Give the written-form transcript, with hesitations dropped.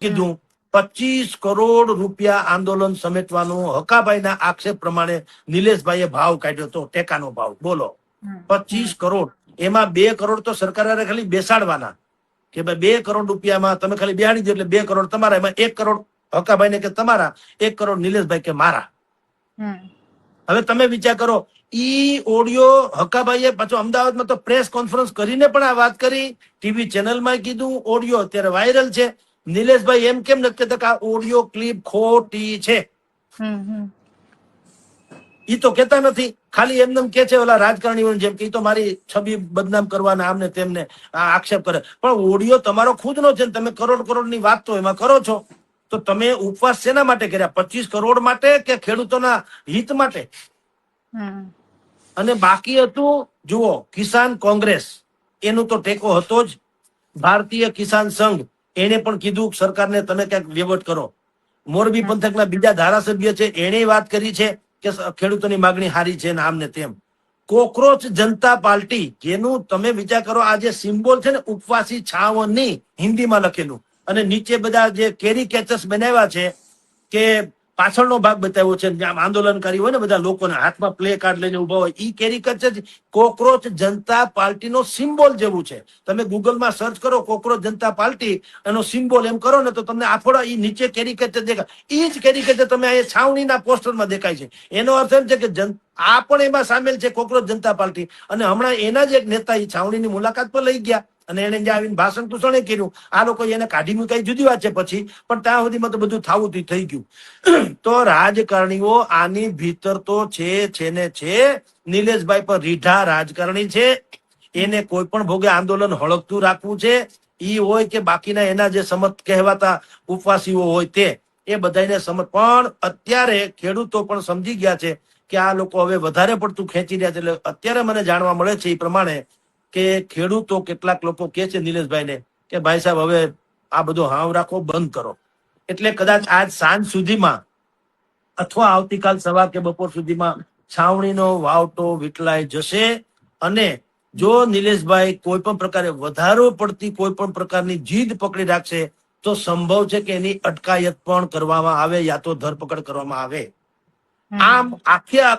કીધું 25 કરોડ રૂપિયા આંદોલન સમેટવાનું હકાભાઈના આક્ષેપ પ્રમાણે નિલેશભાઈએ ભાવ કાઢ્યો હતો, ટેકાનો ભાવ. બોલો, 25 કરોડ. એમાં 2 કરોડ તો સરકારે ખાલી બેસાડવાના, કે ભાઈ 2 કરોડ રૂપિયામાં તમે ખાલી બેહાડી દો એટલે 2 કરોડ તમારા, એમાં 1 કરોડ હકાભાઈને કે તમારા, 1 કરોડ નિલેશભાઈ કે મારા. હવે તમે વિચાર કરો, ઈ ઓડિયો હકાભાઈએ પાછો અમદાવાદમાં તો પ્રેસ કોન્ફરન્સ કરીને પણ આ વાત કરી, ટીવી ચેનલમાં કીધું, ઓડિયો અત્યારે વાયરલ છે. નિલેશભાઈ એમ કેમ નથી કહેતા કે આ ઓડિયો ક્લિપ ખોટી છે? ઈ તો કેતા નથી, ખાલી એમને કે છે ઓલા રાજકારણીઓ જેમ કે ઈ તો મારી છબી બદનામ કરવાના આમને તેમને આક્ષેપ કરે. પણ ઓડિયો તમારો ખુદનો છે ને તમે કરોડ કરોડની વાત તો એમાં કરો છો, તો તમે ઉપવાસ શેના માટે કર્યા? 25 કરોડ માટે કે ખેડૂતોના હિત માટે? અને બાકી હતું, જુઓ, કિસાન કોંગ્રેસ એનું તો ટેકો હતો જ. ભારતીય કિસાન સંઘ એને પણ કીધું સરકારને તમે ક્યાંક વહીવટ કરો. મોરબી પંથકના બીજા ધારાસભ્ય છે એને વાત કરી છે કે ખેડૂતોની માગણી હારી છે ને આમ ને તેમ. કોકરોચ જનતા પાર્ટી, જેનું તમે વિચાર કરો, આ જે સિમ્બોલ છે ને ઉપવાસી છાવની, હિન્દીમાં લખેલું, અને નીચે બધા જે કેરી કેચર્સ બનાવ્યા છે કે પાછળનો ભાગ બતાવ્યો છે, આમ આંદોલનકારી હોય ને બધા લોકોના હાથમાં પ્લે કાર્ડ લઈને ઉભા હોય, ઈ કેરીકેચર કોકરોચ જનતા પાર્ટીનો સિમ્બોલ જેવું છે. તમે ગૂગલમાં સર્ચ કરો કોકરોચ જનતા પાર્ટી એનો સિમ્બોલ એમ કરો ને તો તમને આફોડા ઈ નીચે કેરીકેચર દેખાય. ઈ જ કેરીકેચર તમે અહીંયા છાવણીના પોસ્ટરમાં દેખાય છે. એનો અર્થ એમ છે કે આ પણ એમાં સામેલ છે, કોકરોચ જનતા પાર્ટી. અને હમણાં એના જ એક નેતા ઈ છાવણીની મુલાકાત પર લઈ ગયા અને એને જ્યાં આવીને ભાષણ તૂષણે કર્યું. આ લોકો એને કાઢી મૂકાઈ જુદી વાત છે પછી, પણ ત્યાં સુધીમાં તો બધું થાવું થઈ ગયું. તો રાજકારણીઓ આની ભીતર તો છે ને છે. નિલેશભાઈ પર રીઢા રાજકારણી છે, એને કોઈ પણ ભોગે આંદોલન હળગતું રાખવું છે. ઈ હોય કે બાકીના એના જે સમત કહેવાતા ઉપવાસીઓ હોય તે, એ બધાને સમત. પણ અત્યારે ખેડૂતો પણ સમજી ગયા છે કે આ લોકો હવે વધારે પડતું ખેંચી રહ્યા છે. એટલે અત્યારે મને જાણવા મળે છે એ પ્રમાણે કે ખેડૂતો કેટલાક લોકો કે છે નિલેશભાઈને કે ભાઈ સાહેબ હવે આ બધો હાવ રાખો, બંધ કરો. એટલે કદાચ આજ સાંજ સુધીમાં અથવા આવતીકાલ સવાર કે બપોર સુધીમાં છાવણીનો વાવટો વીટલાઈ જશે. અને જો નિલેશભાઈ કોઈ પણ પ્રકારે વધારે પડતી કોઈ પણ પ્રકારની જીદ પકડી રાખશે તો સંભવ છે કે એની અટકાયત પણ કરવામાં આવે યા તો ધરપકડ કરવામાં આવે. આમ આખે